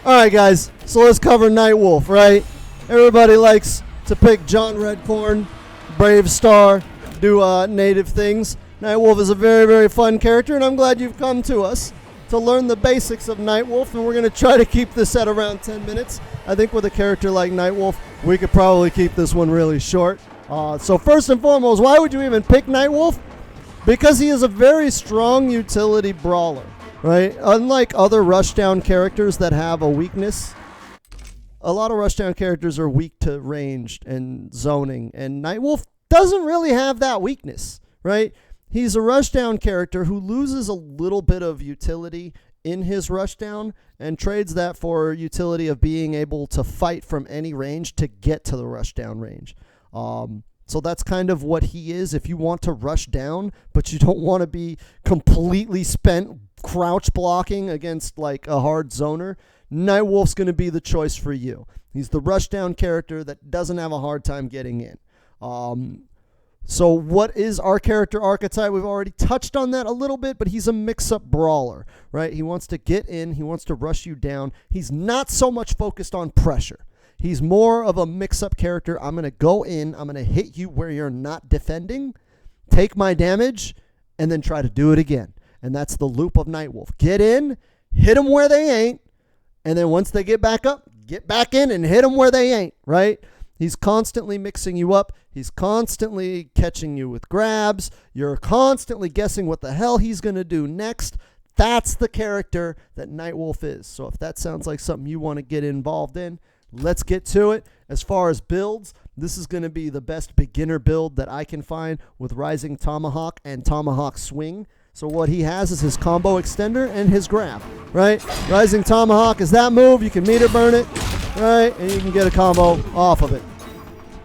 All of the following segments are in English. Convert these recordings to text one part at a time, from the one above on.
All right, guys. So let's cover Nightwolf, right? Everybody likes to pick John Redcorn, Brave Star, do native things. Nightwolf is a very, very fun character, and I'm glad you've come to us to learn the basics of Nightwolf, and we're going to try to keep this at around 10 minutes. I think with a character like Nightwolf, we could probably keep this one really short. So first and foremost, why would you even pick Nightwolf? Because he is a very strong utility brawler, right? Unlike other rushdown characters that have a weakness, a lot of rushdown characters are weak to ranged and zoning, and Nightwolf doesn't really have that weakness, right? He's a rushdown character who loses a little bit of utility in his rushdown and trades that for utility of being able to fight from any range to get to the rushdown range. So that's kind of what he is. If you want to rush down, but you don't want to be completely spent crouch blocking against like a hard zoner, Nightwolf's going to be the choice for you. He's the rushdown character that doesn't have a hard time getting in. So what is our character archetype? We've already touched on that a little bit, but he's a mix-up brawler, right? He wants to get in. He wants to rush you down. He's not so much focused on pressure. He's more of a mix-up character. I'm going to go in. I'm going to hit you where you're not defending, take my damage, and then try to do it again. And that's the loop of Nightwolf. Get in, hit them where they ain't, and then once they get back up, get back in and hit them where they ain't, right? He's constantly mixing you up. He's constantly catching you with grabs. You're constantly guessing what the hell he's going to do next. That's the character that Nightwolf is. So if that sounds like something you want to get involved in, let's get to it. As far as builds, this is going to be the best beginner build that I can find with Rising Tomahawk and Tomahawk Swing. So what he has is his combo extender and his grab, right? Rising Tomahawk is that move. You can meter burn it, right? And you can get a combo off of it.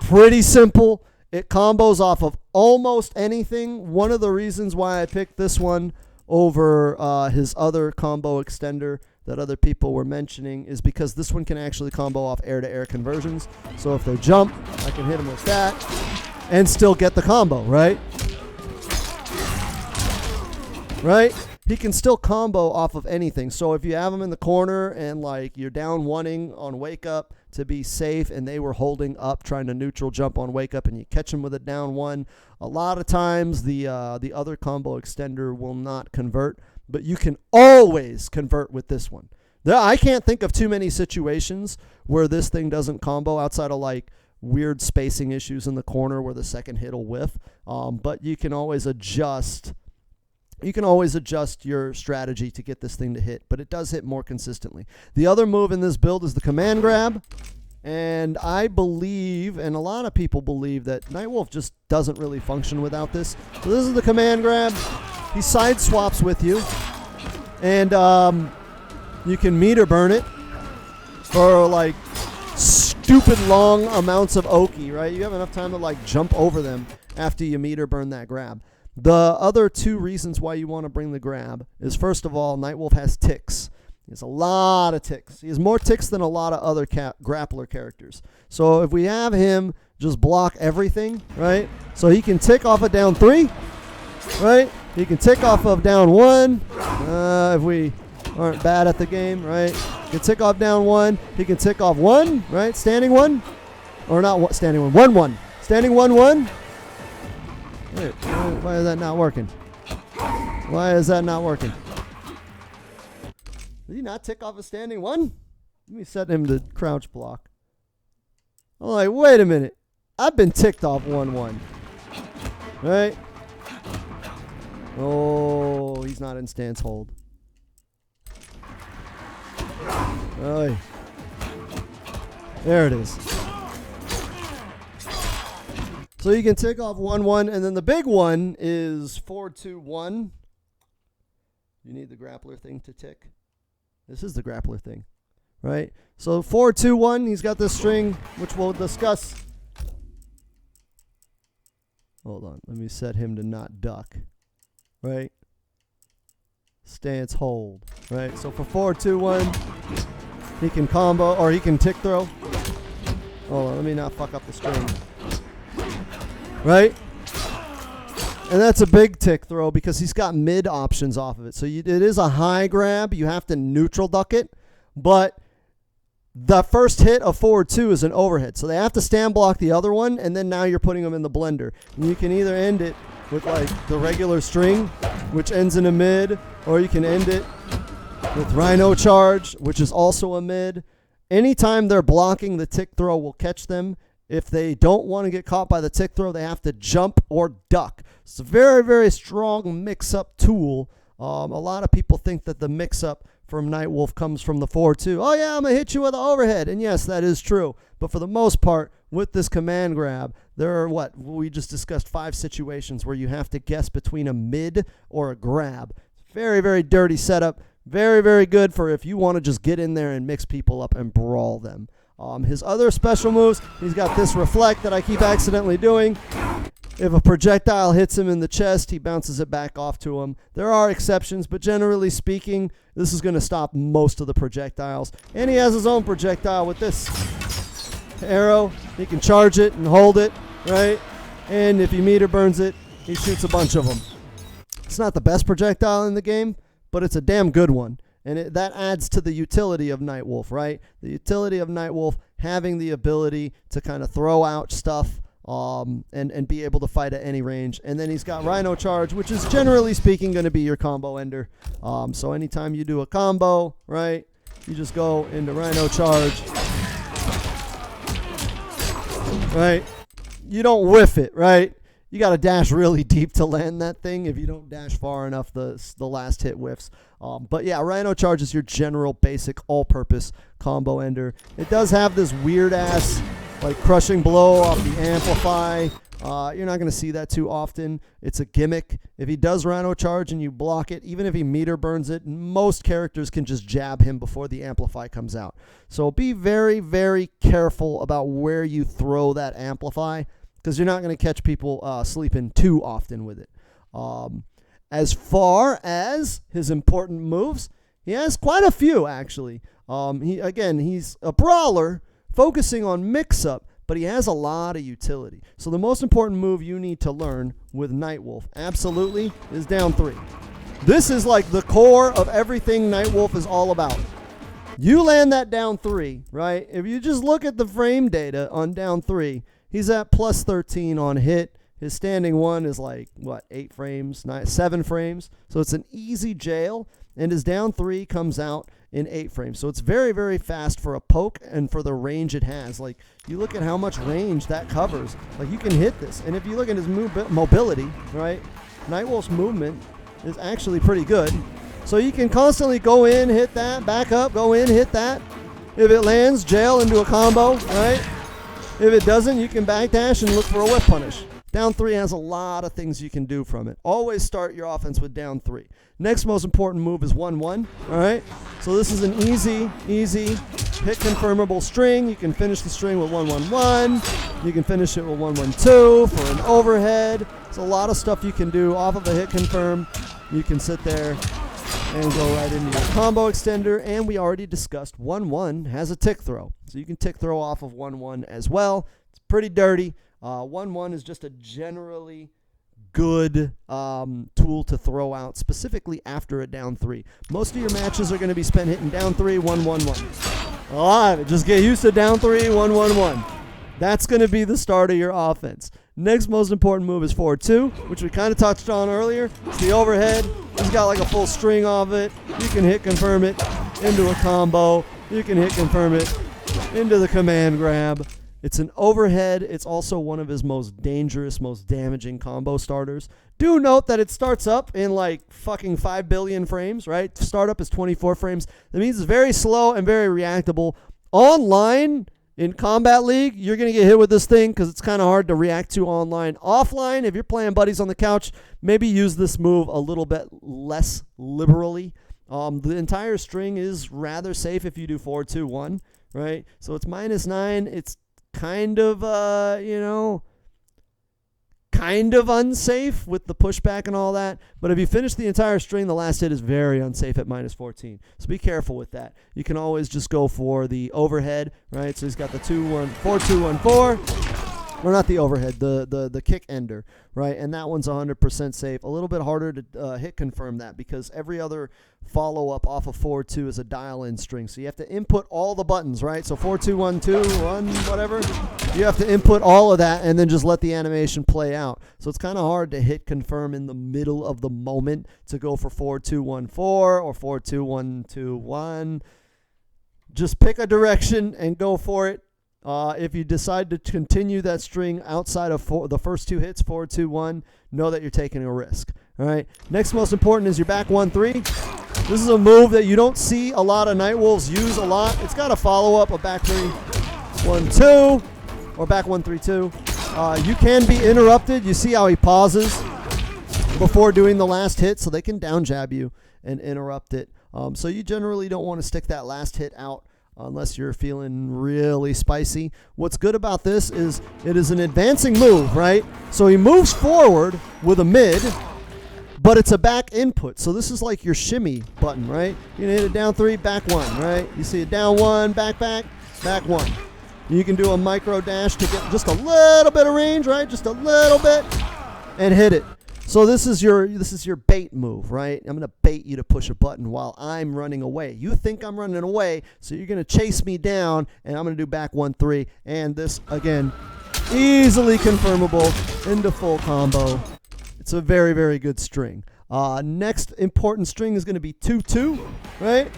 Pretty simple. It combos off of almost anything. One of the reasons why I picked this one over his other combo extender that other people were mentioning is because this one can actually combo off air-to-air conversions. So if they jump, I can hit them with that and still get the combo, right? Right? He can still combo off of anything. So if you have him in the corner and like you're down oneing on wake up to be safe and they were holding up trying to neutral jump on wake up and you catch him with a down one, a lot of times the other combo extender will not convert, but you can always convert with this one. I can't think of too many situations where this thing doesn't combo outside of like weird spacing issues in the corner where the second hit will whiff. But you can always adjust. You can always adjust your strategy to get this thing to hit, but it does hit more consistently. The other move in this build is the command grab, and I believe, and a lot of people believe, that Nightwolf just doesn't really function without this. So this is the command grab. He side swaps with you, and you can meter burn it for like stupid long amounts of Oki, right? You have enough time to like jump over them after you meter burn that grab. The other two reasons why you want to bring the grab is, first of all, Nightwolf has ticks. He has a lot of ticks. He has more ticks than a lot of other grappler characters. So if we have him just block everything, right? So he can tick off of down 3, right? He can tick off of down 1 if we aren't bad at the game, right? He can tick off down 1. He can tick off 1, right? Standing 1. Or not standing 1. 1-1. Standing 1-1. Wait, why is that not working? Why is that not working? Did he not tick off a standing 1? Let me set him to crouch block. I'm like, wait a minute. I've been ticked off 1-1. Right? Oh, he's not in stance hold. Oh, there it is. So you can tick off 1-1, and then the big one is 4-2-1. You need the grappler thing to tick. This is the grappler thing, right? So 4-2-1, he's got this string, which we'll discuss. Hold on, let me set him to not duck, right? Stance hold, right? So for 4-2-1, he can combo, or he can tick throw. Hold on, let me not fuck up the string. Right? And that's a big tick throw because he's got mid options off of it. So it is a high grab. You have to neutral duck it. But the first hit of forward 2 is an overhead. So they have to stand block the other one, and then now you're putting them in the blender. And you can either end it with like the regular string, which ends in a mid, or you can end it with Rhino Charge, which is also a mid. Anytime they're blocking, the tick throw will catch them. If they don't want to get caught by the tick throw, they have to jump or duck. It's a very, very strong mix-up tool. A lot of people think that the mix-up from Nightwolf comes from the 4-2. Oh yeah, I'm going to hit you with an overhead. And yes, that is true. But for the most part, with this command grab, there are we just discussed 5 situations where you have to guess between a mid or a grab. Very, very dirty setup. Very, very good for if you want to just get in there and mix people up and brawl them. His other special moves, he's got this reflect that I keep accidentally doing. If a projectile hits him in the chest, he bounces it back off to him. There are exceptions, but generally speaking, this is going to stop most of the projectiles. And he has his own projectile with this arrow. He can charge it and hold it, right? And if he meter burns it, he shoots a bunch of them. It's not the best projectile in the game, but it's a damn good one. And that adds to the utility of Nightwolf, right? The utility of Nightwolf having the ability to kind of throw out stuff and be able to fight at any range. And then he's got Rhino Charge, which is generally speaking going to be your combo ender. So anytime you do a combo, right, you just go into Rhino Charge, right? You don't whiff it, right? You got to dash really deep to land that thing. If you don't dash far enough, the last hit whiffs. But yeah, Rhino Charge is your general basic all-purpose combo ender. It does have this weird-ass like crushing blow off the amplify. You're not going to see that too often. It's a gimmick. If he does Rhino Charge and you block it, even if he meter burns it, most characters can just jab him before the amplify comes out. So be very, very careful about where you throw that amplify, because you're not going to catch people sleeping too often with it. As far as his important moves, he has quite a few, actually. He's a brawler focusing on mix-up, but he has a lot of utility. So the most important move you need to learn with Nightwolf, absolutely, is down 3. This is like the core of everything Nightwolf is all about. You land that down 3, right? If you just look at the frame data on down 3, he's at plus 13 on hit. His standing 1 is like, 8 frames, 7 frames. So it's an easy jail. And his down 3 comes out in 8 frames. So it's very, very fast for a poke and for the range it has. Like, you look at how much range that covers. Like, you can hit this. And if you look at his mobility, right, Nightwolf's movement is actually pretty good. So you can constantly go in, hit that, back up, go in, hit that. If it lands, jail into a combo, right? If it doesn't, you can backdash and look for a whip punish. Down 3 has a lot of things you can do from it. Always start your offense with down 3. Next most important move is 1-1, all right? So this is an easy hit confirmable string. You can finish the string with 1-1-1. You can finish it with 1-1-2 for an overhead. There's a lot of stuff you can do off of a hit confirm. You can sit there and go right into your combo extender. And we already discussed 1-1 has a tick throw. So you can tick throw off of 1-1 as well. It's pretty dirty. 1-1 is just a generally good tool to throw out, specifically after a down 3. Most of your matches are going to be spent hitting down 3, 1-1-1. A lot of it. Just get used to down 3, 1-1-1. That's going to be the start of your offense. Next most important move is forward 2, which we kind of touched on earlier. It's the overhead. He's got like a full string of it. You can hit confirm it into a combo. You can hit confirm it into the command grab. It's an overhead. It's also one of his most dangerous, most damaging combo starters. Do note that it starts up in like fucking 5 billion frames, right? Startup is 24 frames. That means it's very slow and very reactable. Online, in Combat League, you're going to get hit with this thing because it's kind of hard to react to online. Offline, if you're playing buddies on the couch, maybe use this move a little bit less liberally. The entire string is rather safe if you do 4-2-1, right? So it's -9. It's kind of, kind of unsafe with the pushback and all that. But if you finish the entire string, the last hit is very unsafe at -14. So be careful with that. You can always just go for the overhead, right? So he's got the 4-2-1-4. or not the overhead, the kick ender, right? And that one's 100% safe. A little bit harder to hit confirm that because every other follow-up off of 4-2 is a dial-in string. So you have to input all the buttons, right? So 4-2, 1-2, 1, whatever. You have to input all of that and then just let the animation play out. So it's kind of hard to hit confirm in the middle of the moment to go for 4-2, 1-4 or 4-2, 1-2, 1. Just pick a direction and go for it. If you decide to continue that string outside of the first two hits, 4-2, 1, know that you're taking a risk. All right. Next most important is your back 1-3. This is a move that you don't see a lot of Nightwolves use a lot. It's got a follow-up, a back 3-1-2 or back 1-3-2. You can be interrupted. You see how he pauses before doing the last hit, so they can down jab you and interrupt it. So you generally don't want to stick that last hit out unless you're feeling really spicy. What's good about this is it is an advancing move, right? So he moves forward with a mid, but it's a back input. So this is like your shimmy button, right? You're going to hit it down 3, back 1, right? You see it down 1, back 1. You can do a micro dash to get just a little bit of range, right? Just a little bit, and hit it. So this is your bait move, right? I'm going to bait you to push a button while I'm running away. You think I'm running away, so you're going to chase me down, and I'm going to do back 1-3. And this, again, easily confirmable into full combo. It's a very, very good string. Next important string is going to be 2-2, right?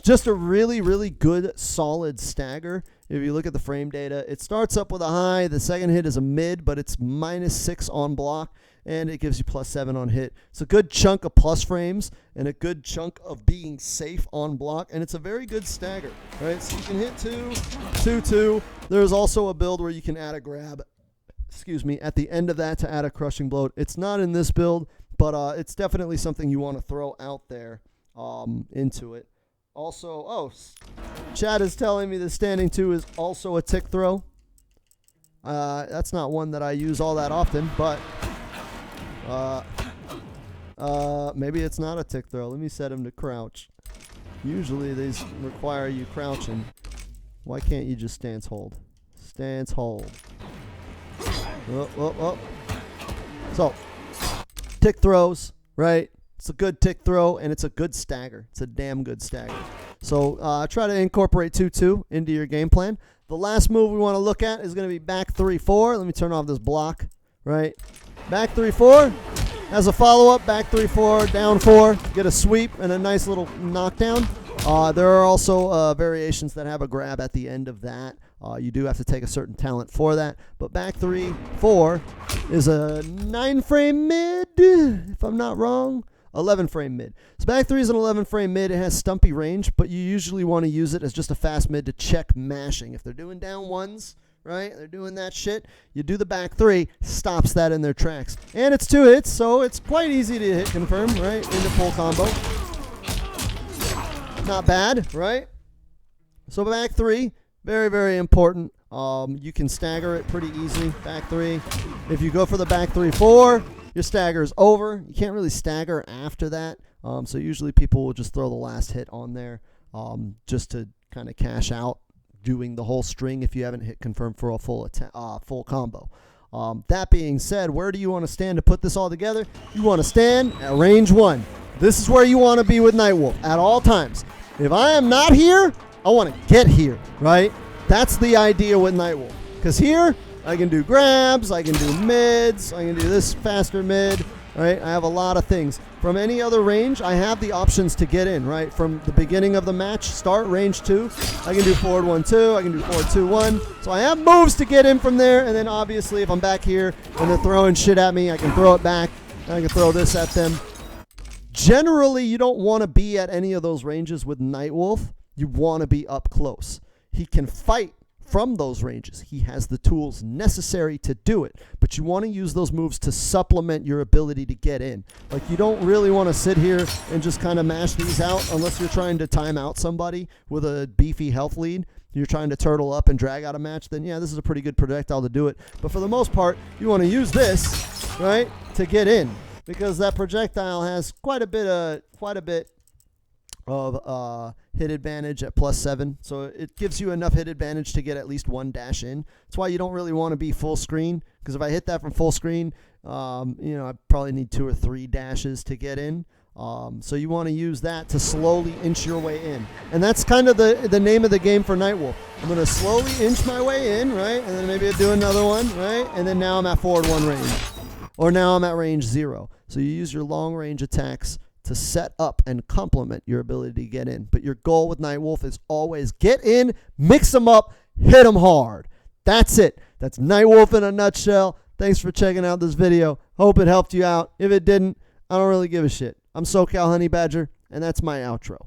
Just a really, really good, solid stagger. If you look at the frame data, it starts up with a high. The second hit is a mid, but it's -6 on block, and it gives you +7 on hit. It's a good chunk of plus frames and a good chunk of being safe on block, and it's a very good stagger, right? So you can hit 2-2. There's also a build where you can add a grab, at the end of that to add a crushing blow. It's not in this build, but it's definitely something you want to throw out there into it. Also, Chad is telling me the standing 2 is also a tick throw. That's not one that I use all that often, but maybe it's not a tick throw. Let me set him to crouch. Usually these require you crouching. Why can't you just stance hold? Stance hold. So, tick throws, right? It's a good tick throw, and it's a good stagger. It's a damn good stagger. So try to incorporate 2-2 into your game plan. The last move we want to look at is going to be back 3-4. Let me turn off this block, right? Back 3-4 has a follow-up, back 3-4, down 4, get a sweep and a nice little knockdown. There are also variations that have a grab at the end of that. You do have to take a certain talent for that. But back 3-4 is a 9-frame mid, if I'm not wrong. 11-frame mid. So back 3 is an 11-frame mid. It has stumpy range, but you usually want to use it as just a fast mid to check mashing. If they're doing down ones, right, they're doing that shit, you do the back 3, stops that in their tracks. And it's 2 hits, so it's quite easy to hit confirm, right, into full combo. Not bad, right? So back 3, very, very important. You can stagger it pretty easily, back 3. If you go for the back 3-4, your stagger is over. You can't really stagger after that. So usually people will just throw the last hit on there just to kind of cash out doing the whole string if you haven't hit confirm for a full combo. That being said, where do you want to stand to put this all together? You want to stand at range 1. This is where you want to be with Nightwolf at all times. If I am not here, I want to get here, right? That's the idea with Nightwolf. Because here, I can do grabs, I can do mids, I can do this faster mid, right? I have a lot of things. From any other range, I have the options to get in, right? From the beginning of the match, start range 2, I can do forward 1-2, I can do forward 2-1. So I have moves to get in from there, and then obviously if I'm back here and they're throwing shit at me, I can throw it back, and I can throw this at them. Generally, you don't want to be at any of those ranges with Nightwolf. You want to be up close. He can fight from those ranges. He has the tools necessary to do it, but you want to use those moves to supplement your ability to get in. Like, you don't really want to sit here and just kind of mash these out unless you're trying to time out somebody with a beefy health lead. You're trying to turtle up and drag out a match, then yeah, this is a pretty good projectile to do it. But for the most part, you want to use this, right, to get in, because that projectile has quite a bit of hit advantage at +7. So it gives you enough hit advantage to get at least 1 dash in. That's why you don't really want to be full screen, because if I hit that from full screen, I probably need 2 or 3 dashes to get in. So you want to use that to slowly inch your way in. And that's kind of the name of the game for Nightwolf. I'm going to slowly inch my way in, right? And then maybe I do another one, right? And then now I'm at forward 1 range. Or now I'm at range 0. So you use your long range attacks to set up and complement your ability to get in. But your goal with Nightwolf is always get in, mix them up, hit them hard. That's it. That's Nightwolf in a nutshell. Thanks for checking out this video. Hope it helped you out. If it didn't, I don't really give a shit. I'm SoCal Honey Badger, and that's my outro.